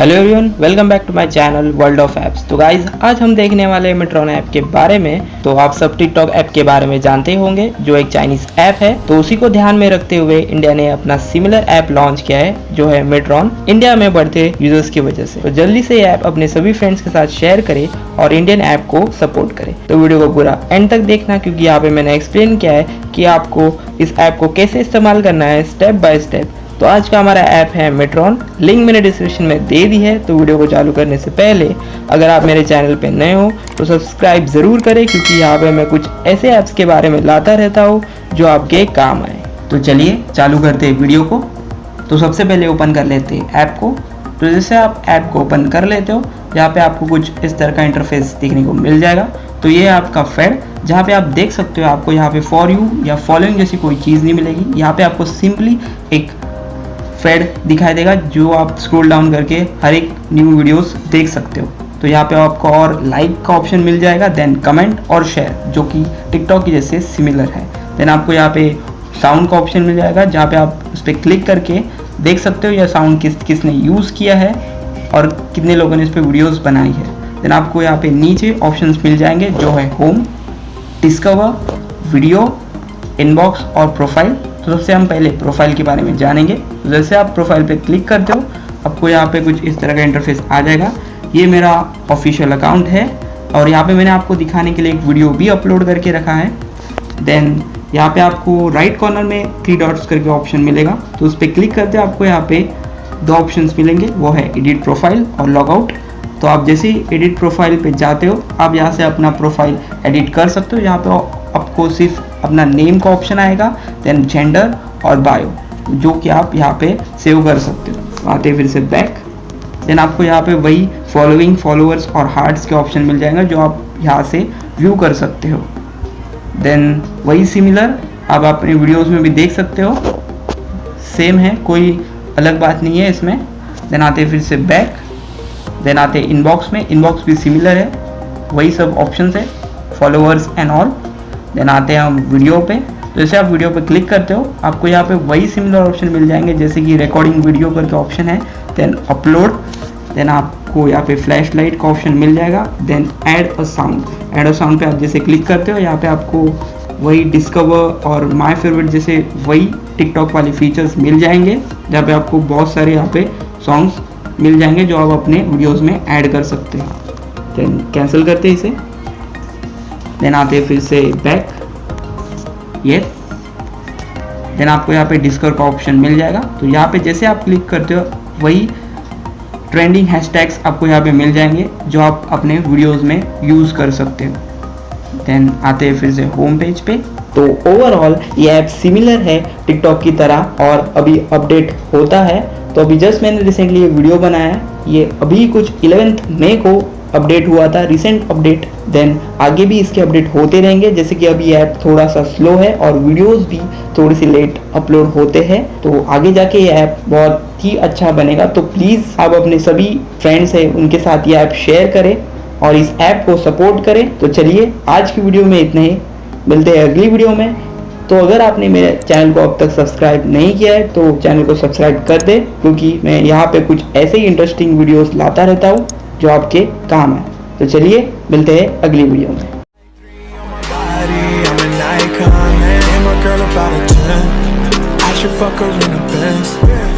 Hello everyone, welcome back to my channel world of apps. तो guys आज हम देखने वाले हैं मिट्रॉन ऐप के बारे में। तो आप सब टिकटॉक ऐप के बारे में जानते ही होंगे, जो एक चाइनीज ऐप है। तो उसी को ध्यान में रखते हुए इंडिया ने अपना सिमिलर ऐप लॉन्च किया है, जो है मिट्रॉन, इंडिया में बढ़ते यूजर्स की वजह से। तो जल्दी से ये ऐप अपने सभी फ्रेंड्स के साथ शेयर करें और इंडियन ऐप को सपोर्ट करें। तो वीडियो को पूरा एंड तक देखना, क्योंकि यहाँ पे मैंने एक्सप्लेन किया है कि आपको इस ऐप को कैसे इस्तेमाल करना है स्टेप बाय स्टेप। तो आज का हमारा ऐप है मिट्रॉन, लिंक मैंने डिस्क्रिप्शन में दे दी है। तो वीडियो को चालू करने से पहले अगर आप मेरे चैनल पे नए हो तो सब्सक्राइब ज़रूर करें, क्योंकि यहाँ पे मैं कुछ ऐसे ऐप्स के बारे में लाता रहता हूँ जो आपके काम आए। तो चलिए चालू करते हैं वीडियो को। तो सबसे पहले ओपन कर लेते हैं ऐप को। तो जैसे आप ऐप को ओपन कर लेते हो, यहाँ पे आपको कुछ इस तरह का इंटरफेस देखने को मिल जाएगा। तो ये आपका फेड, जहाँ पे आप देख सकते हो आपको यहाँ पे फॉर यू या फॉलोइंग जैसी कोई चीज़ नहीं मिलेगी। यहाँ पे आपको सिंपली एक फेड दिखाई देगा, जो आप स्क्रॉल डाउन करके हर एक न्यू वीडियोस देख सकते हो। तो यहाँ पे आपको और लाइक का ऑप्शन मिल जाएगा, देन कमेंट और शेयर, जो कि टिकटॉक की जैसे सिमिलर है। देन आपको यहाँ पे साउंड का ऑप्शन मिल जाएगा, जहाँ पे आप उस पर क्लिक करके देख सकते हो यह साउंड किसने यूज़ किया है और कितने लोगों ने इस पर वीडियोज़ बनाई है। देन आपको यहाँ पे नीचे ऑप्शन मिल जाएंगे, जो है होम, डिस्कवर, वीडियो, इनबॉक्स और प्रोफाइल। तो सबसे हम पहले प्रोफाइल के बारे में जानेंगे। तो जैसे आप प्रोफाइल पे क्लिक करते हो, आपको यहाँ पे कुछ इस तरह का इंटरफेस आ जाएगा। ये मेरा ऑफिशियल अकाउंट है और यहाँ पे मैंने आपको दिखाने के लिए एक वीडियो भी अपलोड करके रखा है। देन यहाँ पे आपको राइट कॉर्नर में 3 डॉट्स करके ऑप्शन मिलेगा, तो उस पर क्लिक करते हो आपको यहाँ पे 2 ऑप्शंस मिलेंगे, वो है एडिट प्रोफाइल और लॉगआउट। तो आप जैसे ही एडिट प्रोफाइल पे जाते हो, आप यहाँ से अपना प्रोफाइल एडिट कर सकते हो। यहाँ पे आपको सिर्फ अपना नेम का ऑप्शन आएगा, देन जेंडर और बायो, जो कि आप यहाँ पे सेव कर सकते हो। आते फिर से बैक, देन आपको यहाँ पे वही फॉलोइंग, फॉलोअर्स और हार्ट्स के ऑप्शन मिल जाएगा, जो आप यहाँ से व्यू कर सकते हो। देन वही सिमिलर आप अपने वीडियोस में भी देख सकते हो, सेम है, कोई अलग बात नहीं है इसमें। देन आते फिर से बैक, देन आते इनबॉक्स में, इनबॉक्स भी सिमिलर है, वही सब ऑप्शन है, फॉलोअर्स एंड ऑल। देन आते हैं हम वीडियो पे। तो जैसे आप वीडियो पे क्लिक करते हो, आपको यहाँ पे वही सिमिलर ऑप्शन मिल जाएंगे, जैसे कि रिकॉर्डिंग वीडियो करके ऑप्शन है, देन अपलोड, देन आपको यहाँ पे फ्लैश लाइट का ऑप्शन मिल जाएगा, then add a sound. Add a sound पे आप जैसे क्लिक करते हो, यहाँ पे आपको वही डिस्कवर और माई फेवरेट जैसे वही टिकटॉक वाले फीचर्स मिल जाएंगे, जहाँ पे आपको बहुत सारे यहाँ पे सॉन्ग्स मिल जाएंगे जो आप अपने वीडियोज़ में ऐड कर सकते हैं। देन कैंसिल करते हैं इसे, देन आते हैं फिर से बैक, ये देन आपको यहाँ पे डिस्कवर का ऑप्शन मिल जाएगा। तो यहाँ पे जैसे आप क्लिक करते हो, वही ट्रेंडिंग हैशटैग्स आपको यहाँ पे मिल जाएंगे, जो आप अपने वीडियोस में यूज़ कर सकते हो। देन आते हैं फिर से होम पेज पे। तो ओवरऑल ये ऐप सिमिलर है टिकटॉक की तरह और अभी अपडेट होता है। तो अभी जस्ट मैंने रिसेंटली ये वीडियो बनाया है, ये अभी कुछ 11 मई को अपडेट हुआ था, रिसेंट अपडेट। देन आगे भी इसके अपडेट होते रहेंगे, जैसे कि अभी ऐप थोड़ा सा स्लो है और वीडियोस भी थोड़ी सी लेट अपलोड होते हैं। तो आगे जाके ये ऐप बहुत ही अच्छा बनेगा। तो प्लीज़ आप अपने सभी फ्रेंड्स हैं उनके साथ ये ऐप शेयर करें और इस ऐप को सपोर्ट करें। तो चलिए आज की वीडियो में इतना ही, मिलते हैं अगली वीडियो में। तो अगर आपने मेरे चैनल को अब तक सब्सक्राइब नहीं किया है तो चैनल को सब्सक्राइब कर दे, क्योंकि मैं यहाँ पे कुछ ऐसे ही इंटरेस्टिंग वीडियोस लाता रहता हूँ जो आपके काम है। तो चलिए मिलते हैं अगली वीडियो में। Fuck her in the Benz.